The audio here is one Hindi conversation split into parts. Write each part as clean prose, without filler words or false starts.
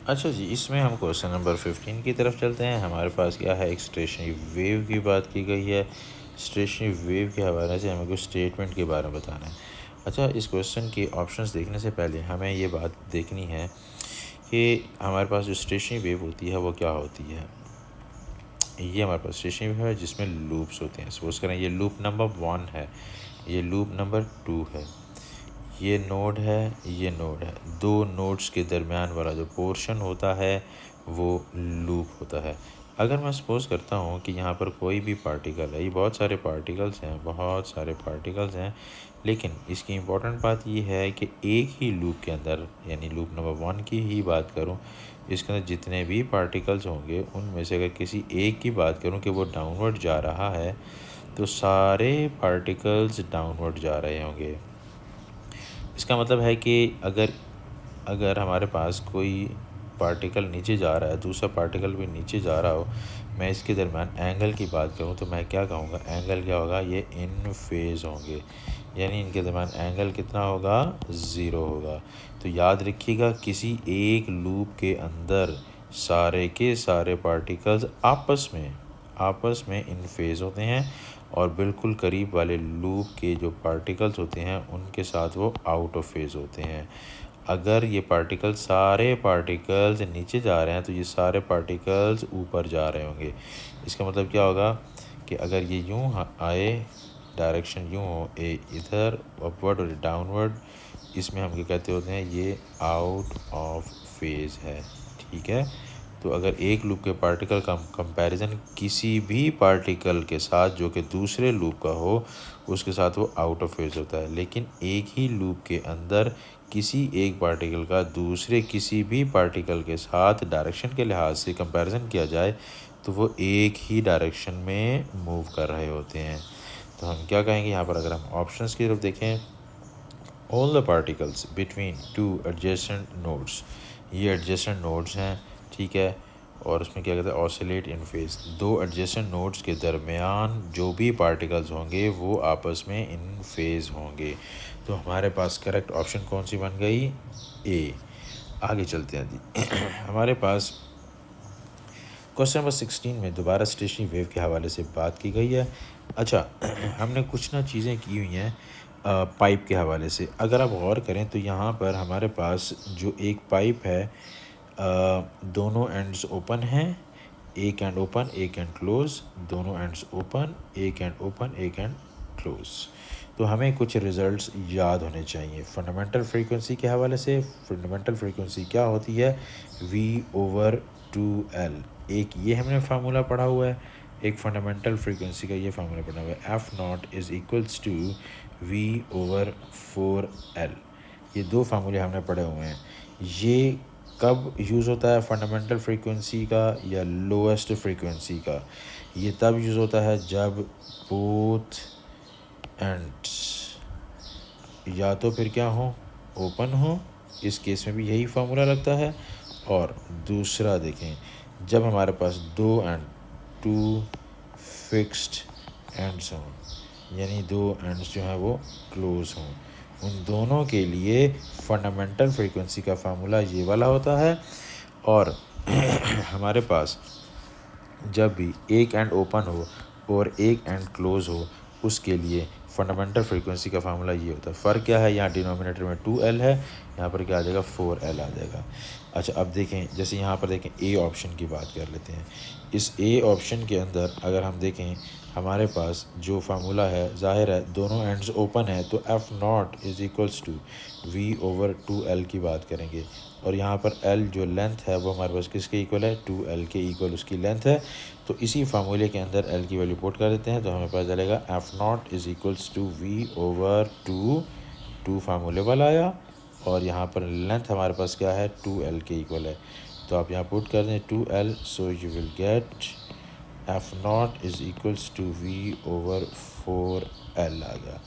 अच्छा जी, इसमें हम क्वेश्चन नंबर 15 की तरफ चलते हैं। हमारे पास क्या है, एक स्टेशनरी वेव की बात की गई है। स्टेशनरी वेव के हवाले से हमें कुछ स्टेटमेंट के बारे में बताना है। अच्छा, इस क्वेश्चन के ऑप्शंस देखने से पहले हमें ये बात देखनी है कि हमारे पास जो स्टेशनरी वेव होती है वो क्या होती है। ये हमारे पास स्टेशनरी वेव है जिसमें लूप्स होते हैं। सपोज करें ये लूप नंबर 1 है, ये लूप नंबर 2 है, ये नोड है, ये नोड है। दो नोड्स के दरमियान वाला जो पोर्शन होता है वो लूप होता है। अगर मैं सपोज़ करता हूँ कि यहाँ पर कोई भी पार्टिकल है, ये बहुत सारे पार्टिकल्स हैं, बहुत सारे पार्टिकल्स हैं, लेकिन इसकी इम्पॉर्टेंट बात ये है कि एक ही लूप के अंदर, यानी लूप नंबर 1 की ही बात करूँ, इसके अंदर जितने भी पार्टिकल्स होंगे उनमें से अगर किसी एक की बात करूँ कि वो डाउनवर्ड जा रहा है, तो सारे पार्टिकल्स डाउनवर्ड जा रहे होंगे। इसका मतलब है कि अगर अगर हमारे पास कोई पार्टिकल नीचे जा रहा है, दूसरा पार्टिकल भी नीचे जा रहा हो, मैं इसके दरमियान एंगल की बात करूं तो मैं क्या कहूँगा, एंगल क्या होगा, ये इन फेज़ होंगे, यानी इनके दरमियान एंगल कितना होगा, 0 होगा। तो याद रखिएगा, किसी एक लूप के अंदर सारे के सारे पार्टिकल्स आपस में इन फेज़ होते हैं, और बिल्कुल करीब वाले लूप के जो पार्टिकल्स होते हैं उनके साथ वो आउट ऑफ फेज़ होते हैं। अगर ये सारे पार्टिकल्स नीचे जा रहे हैं तो ये सारे पार्टिकल्स ऊपर जा रहे होंगे। इसका मतलब क्या होगा कि अगर ये यूँ आए, डायरेक्शन यूँ हो, ए इधर अपवर्ड और डाउनवर्ड, इसमें हम क्या कहते होते हैं, ये आउट ऑफ फेज़ है। ठीक है, तो अगर एक लूप के पार्टिकल का कंपैरिजन किसी भी पार्टिकल के साथ जो कि दूसरे लूप का हो, उसके साथ वो आउट ऑफ फेज़ होता है। लेकिन एक ही लूप के अंदर किसी एक पार्टिकल का दूसरे किसी भी पार्टिकल के साथ डायरेक्शन के लिहाज से कंपैरिजन किया जाए तो वो एक ही डायरेक्शन में मूव कर रहे होते हैं। तो हम क्या कहेंगे यहाँ पर, अगर हम ऑप्शंस की तरफ देखें, all the particles between two adjacent nodes, ये एडजेसेंट नोड्स हैं, ठीक है, और उसमें क्या कहते हैं, ऑसिलेट इन फेज, दो एडजेसेंट नोड्स के दरमियान जो भी पार्टिकल्स होंगे वो आपस में इन फेज होंगे। तो हमारे पास करेक्ट ऑप्शन कौन सी बन गई, ए। आगे चलते हैं जी। हमारे पास क्वेश्चन नंबर 16 में दोबारा स्टेशनरी वेव के हवाले से बात की गई है। अच्छा, हमने कुछ ना चीज़ें की हुई हैं पाइप के हवाले से। अगर आप गौर करें तो यहाँ पर हमारे पास जो एक पाइप है, दोनों एंड्स ओपन हैं, एक एंड ओपन एक एंड क्लोज, दोनों एंड्स ओपन, एक एंड ओपन एक एंड क्लोज। तो हमें कुछ रिजल्ट्स याद होने चाहिए फंडामेंटल फ्रीक्वेंसी के हवाले से। फंडामेंटल फ्रीक्वेंसी क्या होती है, V/2L। एक ये हमने फार्मूला पढ़ा हुआ है, एक फंडामेंटल फ्रीक्वेंसी का ये फार्मूला पढ़ा हुआ है, F0 is equals to V/4L। ये दो फार्मूले हमने पढ़े हुए हैं। ये कब यूज़ होता है फंडामेंटल फ्रीक्वेंसी का या लोएस्ट फ्रीक्वेंसी का, ये तब यूज़ होता है जब बोथ एंड्स या तो फिर क्या हो, ओपन हो, इस केस में भी यही फार्मूला लगता है। और दूसरा देखें, जब हमारे पास दो एंड टू फिक्स्ड एंड्स हों, यानी दो एंड्स जो हैं वो क्लोज हों, उन दोनों के लिए फंडामेंटल फ्रीक्वेंसी का फार्मूला ये वाला होता है। और हमारे पास जब भी एक एंड ओपन हो और एक एंड क्लोज हो, उसके लिए फंडामेंटल फ्रीक्वेंसी का फार्मूला ये होता है। फ़र्क क्या है, यहाँ डिनोमिनेटर में 2L है, यहाँ पर क्या आ जाएगा, 4L आ जाएगा। अच्छा, अब देखें, जैसे यहाँ पर देखें ए ऑप्शन की बात कर लेते हैं। इस ए ऑप्शन के अंदर अगर हम देखें, हमारे पास जो फार्मूला है, ज़ाहिर है दोनों एंड्स ओपन है, तो F0 is equals to V/2L की बात करेंगे। और यहाँ पर L जो लेंथ है वो हमारे पास किसके इक्वल है, 2L के इक्वल उसकी लेंथ है। तो इसी फार्मूले के अंदर L की वैल्यू पुट कर देते हैं, तो हमें पता चलेगा F0 is equals to V/2, 2 फार्मूले वाला आया, और यहाँ पर लेंथ हमारे पास क्या है, 2L के इक्वल है। तो आप यहाँ पुट कर दें 2L, so you will get F0 is equals to V/4L आ गया।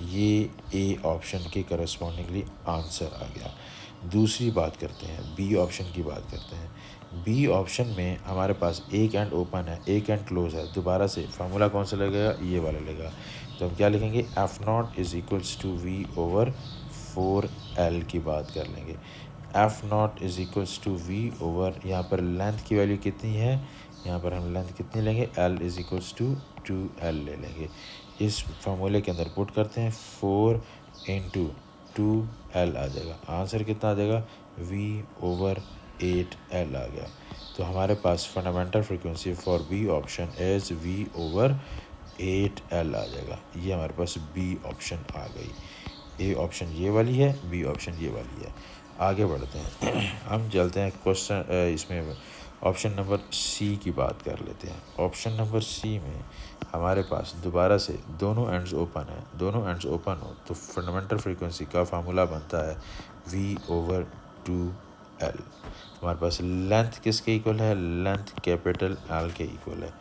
ये ए ऑप्शन के करस्पॉन्डिंगली आंसर आ गया। दूसरी बात करते हैं, बी ऑप्शन की बात करते हैं। बी ऑप्शन में हमारे पास एक एंड ओपन है, एक एंड क्लोज है। दोबारा से फार्मूला कौन सा लगेगा, ये वाला लगेगा। तो हम क्या लिखेंगे, F0 is equals to V/4L की बात कर लेंगे। F naught is equals to V over, यहाँ पर लेंथ की वैल्यू कितनी है, यहाँ पर हम लेंथ कितनी लेंगे, L is equals to 2L ले लेंगे। इस फार्मूले के अंदर पुट करते हैं 4 इंटू 2L आ जाएगा। आंसर कितना आ जाएगा, V ओवर 8L आ गया। तो हमारे पास fundamental frequency for B option is V over 8L आ जाएगा। ये हमारे पास बी ऑप्शन आ गई। ए ऑप्शन ये वाली है, बी ऑप्शन ये वाली है। आगे बढ़ते हैं हम चलते हैं क्वेश्चन इसमें ऑप्शन नंबर सी की बात कर लेते हैं। ऑप्शन नंबर सी में हमारे पास दोबारा से दोनों एंड्स ओपन है, दोनों एंड्स ओपन हो तो फंडामेंटल फ्रीक्वेंसी का फार्मूला बनता है V ओवर 2L। हमारे पास लेंथ किसके इक्वल है, लेंथ कैपिटल L के इक्वल है।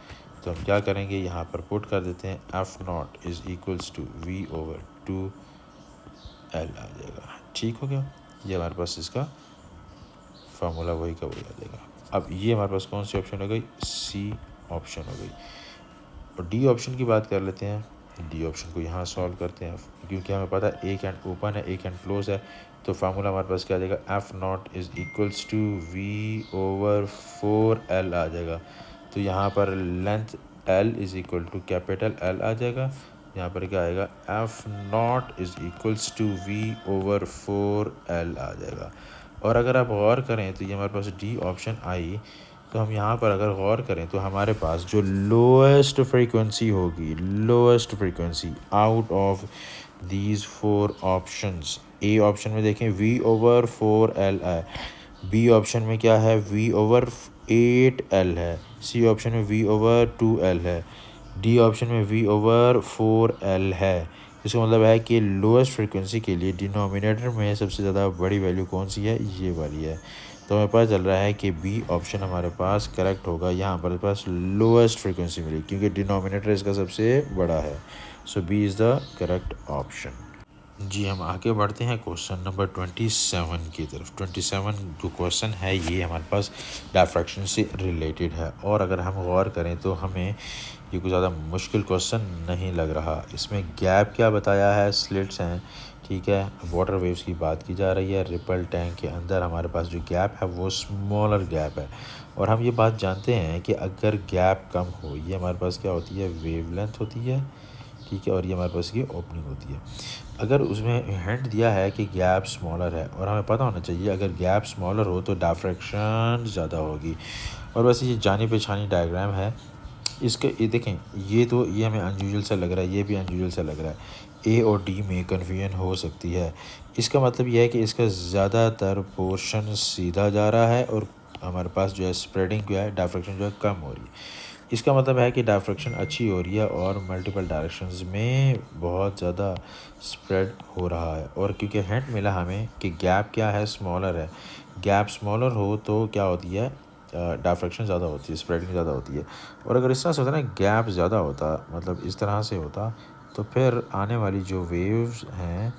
तो हम क्या करेंगे, यहाँ पर पुट कर देते हैं F naught is equals to V over 2L आ जाएगा। ठीक हो गया, ये हमारे पास इसका फार्मूला वही का वही आ जाएगा। अब ये हमारे पास कौन सी ऑप्शन हो गई, सी ऑप्शन हो गई। और डी ऑप्शन की बात कर लेते हैं। डी ऑप्शन को यहाँ सॉल्व करते हैं, क्योंकि हमें पता है एक एंड ओपन है एक एंड क्लोज है, तो फार्मूला हमारे पास क्या आ जाएगा, F naught is equals to V over 4L आ जाएगा। तो यहाँ पर length L is equal to capital L आ जाएगा। यहाँ पर क्या आएगा, F naught is equals to V over 4L आ जाएगा। और अगर आप गौर करें तो ये हमारे पास डी ऑप्शन आई, तो हम यहाँ पर अगर गौर करें तो हमारे पास जो लोएस्ट फ्रीक्वेंसी होगी, lowest frequency out of these 4 options, A option में देखें V ओवर 4L है, बी ऑप्शन में क्या है, V ओवर 8L है, सी ऑप्शन में V ओवर 2L है, डी ऑप्शन में V ओवर 4L है। इसका मतलब है कि लोएस्ट फ्रीक्वेंसी के लिए डिनोमिनेटर में सबसे ज़्यादा बड़ी वैल्यू कौन सी है, ये वाली है। तो हमें पता चल रहा है कि बी ऑप्शन हमारे पास करेक्ट होगा। यहाँ पर पास लोएस्ट फ्रीक्वेंसी मिली क्योंकि डिनोमिनेटर इसका सबसे बड़ा है। So B is the correct option. जी हम आगे बढ़ते हैं क्वेश्चन नंबर 27 की तरफ। 27 जो क्वेश्चन है ये हमारे पास डायफ्रैक्शन से रिलेटेड है, और अगर हम गौर करें तो हमें ये कुछ ज़्यादा मुश्किल क्वेश्चन नहीं लग रहा। इसमें गैप क्या बताया है, स्लिट्स हैं, ठीक है, वाटर वेव्स की बात की जा रही है। रिपल टैंक के अंदर हमारे पास जो गैप है वो स्मॉलर गैप है, और हम ये बात जानते हैं कि अगर गैप कम हो, ये हमारे पास क्या होती है, वेवलेंथ होती है, ठीक है, और ये हमारे पास की ओपनिंग होती है। अगर उसमें हिंट दिया है कि गैप स्मॉलर है, और हमें पता होना चाहिए अगर गैप स्मॉलर हो तो डायफ्रैक्शन ज़्यादा होगी। और वैसे ये जानी पहचानी डायग्राम है। इसके ये देखें, ये हमें अनयूजुअल सा लग रहा है, ये भी अनयूजुअल सा लग रहा है। ए और डी में कन्फ्यूजन हो सकती है। इसका मतलब यह है कि इसका ज़्यादातर पोर्शन सीधा जा रहा है और हमारे पास जो है स्प्रेडिंग जो है, डायफ्रैक्शन जो है कम हो रही है। इसका मतलब है कि डायफ्रैक्शन अच्छी हो रही है और मल्टीपल डायरेक्शंस में बहुत ज़्यादा स्प्रेड हो रहा है। और क्योंकि हिंट मिला हमें कि गैप क्या है, स्मॉलर है, गैप स्मॉलर हो तो क्या होती है, डायफ्रैक्शन ज़्यादा होती है, स्प्रेडिंग ज़्यादा होती है। और अगर इस तरह से होता ना, गैप ज़्यादा होता, मतलब इस तरह से होता, तो फिर आने वाली जो वेव्स हैं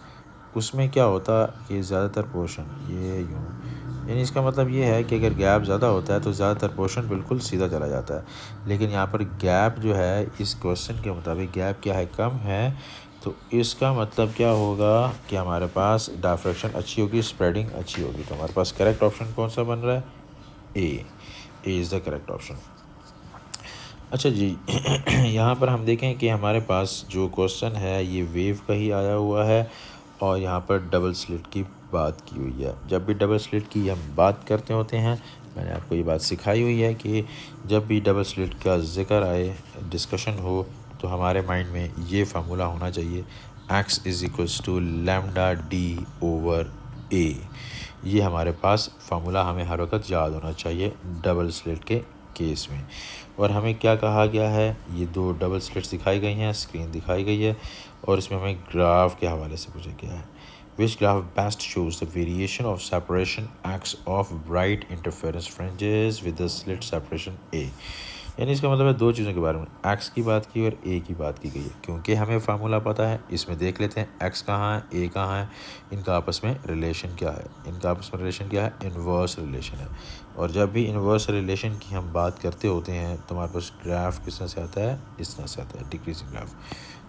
उसमें क्या होता कि ज़्यादातर पोर्शन ये यूँ, यानी इसका मतलब ये है कि अगर गैप ज़्यादा होता है तो ज़्यादातर पोर्शन बिल्कुल सीधा चला जाता है। लेकिन यहाँ पर गैप जो है, इस क्वेश्चन के मुताबिक गैप क्या है, कम है। तो इसका मतलब क्या होगा कि हमारे पास डायफ्रैक्शन अच्छी होगी, स्प्रेडिंग अच्छी होगी। तो हमारे पास करेक्ट ऑप्शन कौन सा बन रहा है, A is the correct option. अच्छा जी यहाँ पर हम देखें कि हमारे पास जो क्वेश्चन है ये वेव का ही आया हुआ है, और यहाँ पर डबल स्लिट की बात की हुई है। जब भी डबल स्लिट की हम बात करते होते हैं, मैंने आपको ये बात सिखाई हुई है कि जब भी डबल स्लिट का ज़िक्र आए, डिस्कशन हो, तो हमारे माइंड में ये फार्मूला होना चाहिए, X is equals to lambda D over A. ये हमारे पास फार्मूला हमें हर वक्त याद होना चाहिए डबल स्लिट के केस में। और हमें क्या कहा गया है, ये 2 डबल स्लिट्स दिखाई गई हैं, स्क्रीन दिखाई गई है, और इसमें हमें ग्राफ के हवाले से पूछा गया है, which graph best shows the variation of separation X of bright interference fringes with the slit separation A. यानी इसका मतलब है 2 चीज़ों के बारे में, एक्स की बात की और ए की बात की गई है। क्योंकि हमें फार्मूला पता है, इसमें देख लेते हैं एक्स कहाँ है, ए कहाँ है, इनका आपस में रिलेशन क्या है। इनका आपस में रिलेशन क्या है, इन्वर्स रिलेशन है। और जब भी इन्वर्स रिलेशन की हम बात करते होते हैं तो हमारे पास ग्राफ किस तरह से आता है, इस तरह से आता है, डिक्रीजिंग ग्राफ।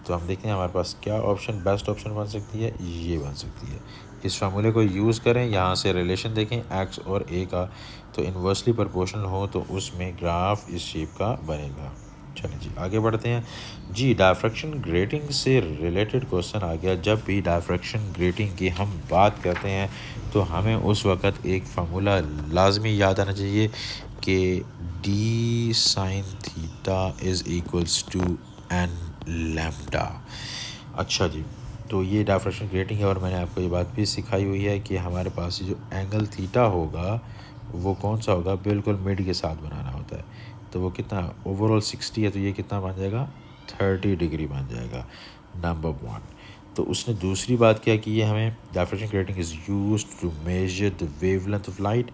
तो हम देखते हैं हमारे पास क्या ऑप्शन बेस्ट ऑप्शन बन सकती है, ये बन सकती है। इस फार्मूले को यूज़ करें, यहाँ से रिलेशन देखें एक्स और ए का, तो इन्वर्सली प्रोपोर्शनल हो तो उसमें ग्राफ इस शेप का बनेगा। चलिए जी आगे बढ़ते हैं जी। डायफ्रैक्शन ग्रेटिंग से रिलेटेड क्वेश्चन आ गया। जब भी डायफ्रैक्शन ग्रेटिंग की हम बात करते हैं तो हमें उस वक़्त एक फार्मूला लाजमी याद आना चाहिए कि d sine theta is equals to n lambda. अच्छा जी, तो ये डायफ्रैक्शन ग्रेटिंग है और मैंने आपको ये बात भी सिखाई हुई है कि हमारे पास जो एंगल थीटा होगा वो कौन सा होगा, बिल्कुल मिड के साथ बनाना होता है। तो वो कितना ओवरऑल 60 है, तो ये कितना बन जाएगा 30 डिग्री बन जाएगा, नंबर 1। तो उसने दूसरी बात क्या की है, हमें diffraction grating is used to measure the wavelength of light,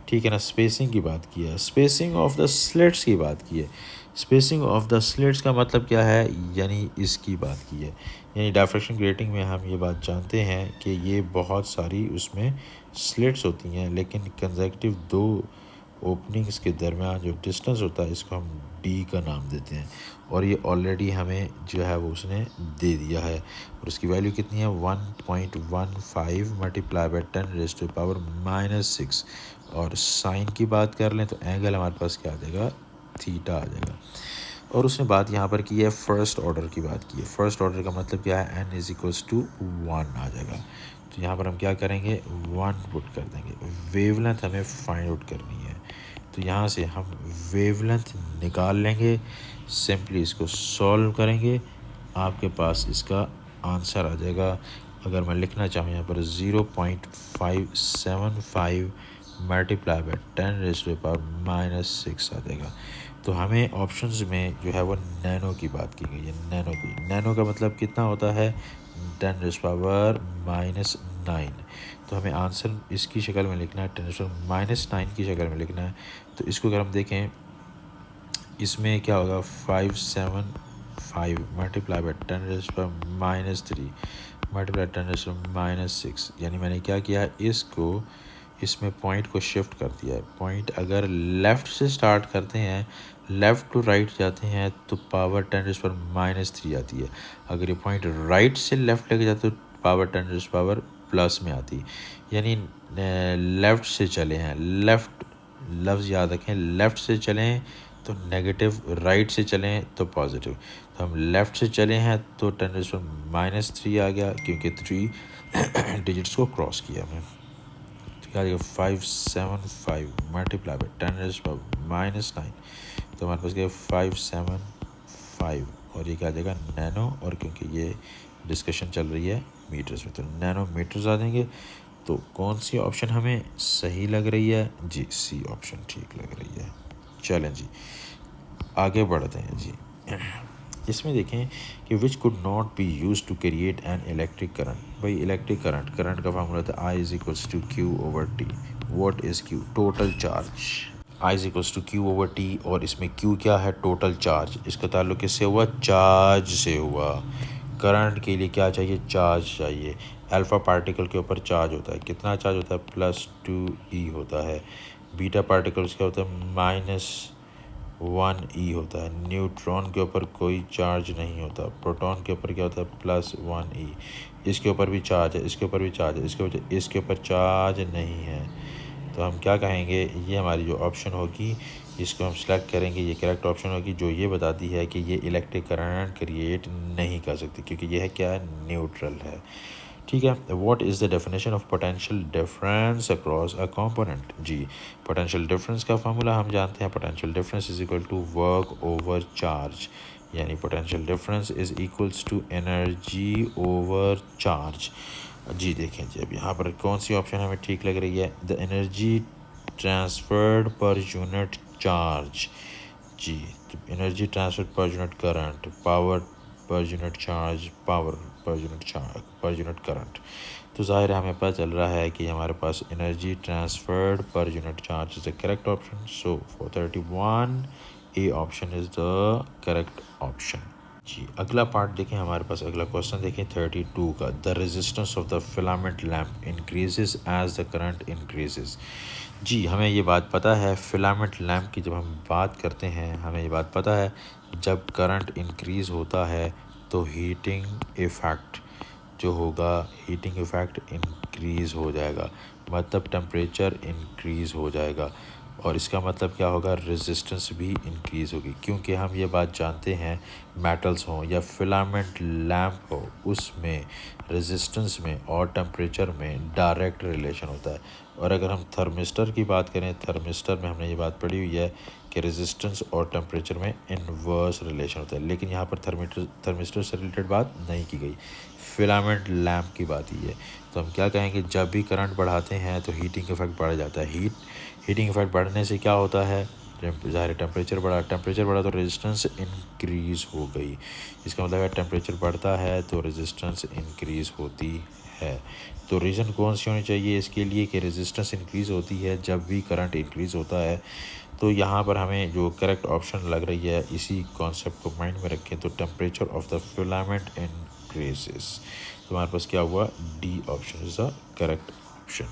ठीक है ना। स्पेसिंग की बात की है, स्पेसिंग ऑफ द स्लिट्स की बात की है। स्पेसिंग ऑफ द स्लिट्स का मतलब क्या है, यानी इसकी बात की है। यानी डायफ्रैक्शन ग्रेटिंग में हम ये बात जानते हैं कि ये बहुत सारी उसमें स्लिट्स होती हैं, लेकिन कंसेक्टिव दो ओपनिंग्स के दरमियान जो डिस्टेंस होता है इसको हम डी का नाम देते हैं। और ये ऑलरेडी हमें जो है वो उसने दे दिया है और उसकी वैल्यू कितनी है 1.15 मल्टीप्लाई बाई 10⁻⁻⁻⁶। और साइन की बात कर लें तो एंगल हमारे पास क्या आ जाएगा, थीटा आ जाएगा। और उसने बात यहाँ पर की है फर्स्ट ऑर्डर की बात की है। फर्स्ट ऑर्डर का मतलब क्या है, n इज़ इक्वल्स टू 1 आ जाएगा। तो यहाँ पर हम क्या करेंगे 1 पुट कर देंगे। वेवलेंथ हमें फाइंड आउट करनी है, तो यहाँ से हम वेवलेंथ निकाल लेंगे, सिंपली इसको सॉल्व करेंगे, आपके पास इसका आंसर आ जाएगा। अगर मैं लिखना चाहूँ यहाँ पर 0.575 मल्टीप्लाई बाई 10⁻⁻⁶ आ जाएगा। तो हमें ऑप्शंस में जो है वो नैनो की बात की गई है। नैनो की, नैनो का मतलब कितना होता है 10⁻⁻⁹। तो हमें आंसर इसकी शक्ल में लिखना है 10⁻⁹ की शक्ल में लिखना है। तो इसको अगर हम देखें इसमें क्या होगा 575 मल्टीप्लाई बाई 10⁻³ मल्टीप्लाई 10⁻⁶। यानी मैंने क्या किया है, इसको इसमें पॉइंट को शिफ्ट कर दिया है। पॉइंट अगर लेफ़्ट से स्टार्ट करते हैं, लेफ़्ट टू राइट जाते हैं तो पावर 10⁻³ आती है। अगर ये पॉइंट राइट से लेफ़्ट लेके जाते तो पावर 10⁻+ में आती है। यानी लेफ़्ट से चले हैं, लेफ़्ट लफ्ज़ याद रखें, लेफ़्ट से चलें तो नेगेटिव, राइट से चलें तो पॉजिटिव। तो हम लेफ़्ट से चले हैं तो 10⁻³ आ गया, क्योंकि 3 डिजिट्स को क्रॉस किया हमने। तो क्या आ जाएगा 575 मल्टीप्लाई बाई 10⁻⁹। तो हमारे पास क्या 575 और ये क्या आ जाएगा नैनो, और क्योंकि ये डिस्कशन चल रही है मीटर्स में तो नैनो मीटर्स आ जाएंगे। तो कौन सी ऑप्शन हमें सही लग रही है जी, सी ऑप्शन ठीक लग रही है। चलें जी आगे बढ़ते हैं जी। इसमें देखें कि which could not be use to create an electric current. भाई इलेक्ट्रिक करंट का फार्मूला था I is equals to Q/T। What is Q, total charge. I is equals to Q/T और इसमें Q क्या है, टोटल चार्ज। इसका ताल्लुक किससे हुआ, चार्ज से हुआ। करंट के लिए क्या चाहिए, चार्ज चाहिए। अल्फ़ा पार्टिकल के ऊपर चार्ज होता है, कितना चार्ज होता है +2e होता है। बीटा पार्टिकल्स क्या होता है -1e होता है। न्यूट्रॉन के ऊपर कोई चार्ज नहीं होता। प्रोटॉन के ऊपर क्या होता है +1e। इसके ऊपर भी चार्ज है, इसके ऊपर भी चार्ज है, इसके ऊपर चार्ज नहीं है। तो हम क्या कहेंगे, ये हमारी जो ऑप्शन होगी इसको हम सेलेक्ट करेंगे, ये करेक्ट ऑप्शन होगी जो ये बताती है कि ये इलेक्ट्रिक करंट क्रिएट नहीं कर सकती, क्योंकि ये है क्या है, न्यूट्रल है। ठीक है। What is the definition of potential difference across a component. जी पोटेंशियल डिफरेंस का फार्मूला हम जानते हैं, potential difference is equal to work over charge. यानी potential difference is equals to energy over charge. जी देखें जी, अब यहाँ पर कौन सी ऑप्शन हमें ठीक लग रही है, the energy transferred per unit charge. जी तो energy transferred per unit current, power per unit charge, power per unit current. तो ज़ाहिर है हमें पता चल रहा है कि हमारे पास energy transferred per unit charge is the correct option. So 431 A option is the correct option. जी अगला पार्ट देखें, हमारे पास अगला क्वेश्चन देखें 32 का। The resistance of the filament lamp increases as the current increases. जी हमें ये बात पता है, फिलामेंट लैम्प की जब हम बात करते हैं हमें ये बात पता है, जब करंट इंक्रीज़ होता है तो हीटिंग इफ़ेक्ट जो होगा हीटिंग इफ़ेक्ट इंक्रीज़ हो जाएगा, मतलब टेम्परेचर इंक्रीज़ हो जाएगा। और इसका मतलब क्या होगा, रेजिस्टेंस भी इंक्रीज़ होगी, क्योंकि हम ये बात जानते हैं मेटल्स हों या फिलामेंट लैम्प हो, उसमें रेजिस्टेंस में और टेम्परेचर में डायरेक्ट रिलेशन होता है। और अगर हम थर्मिस्टर की बात करें, थर्मिस्टर में हमने ये बात पढ़ी हुई है कि रेजिस्टेंस और टेम्परेचर में इन्वर्स रिलेशन होता है, लेकिन यहाँ पर थर्मिस्टर से रिलेटेड बात नहीं की गई, फिलामेंट लैम्प की बात ही है। तो हम क्या कहेंगे, जब भी करंट बढ़ाते हैं तो हीटिंग इफेक्ट बढ़ जाता है। हीटिंग इफेक्ट बढ़ने से क्या होता है, ज़ाहिर टेम्परेचर बढ़ा तो रेजिस्टेंस इंक्रीज़ हो गई। इसका मतलब है टेम्परेचर बढ़ता है तो रेजिस्टेंस इंक्रीज़ होती है। तो रीज़न कौन सी होनी चाहिए इसके लिए कि रेजिस्टेंस इंक्रीज़ होती है जब भी करंट इंक्रीज़ होता है। तो यहाँ पर हमें जो करेक्ट ऑप्शन लग रही है, इसी कॉन्सेप्ट को माइंड में रखें तो temperature of the filament increases. तो हमारे पास क्या हुआ, D option is the correct option.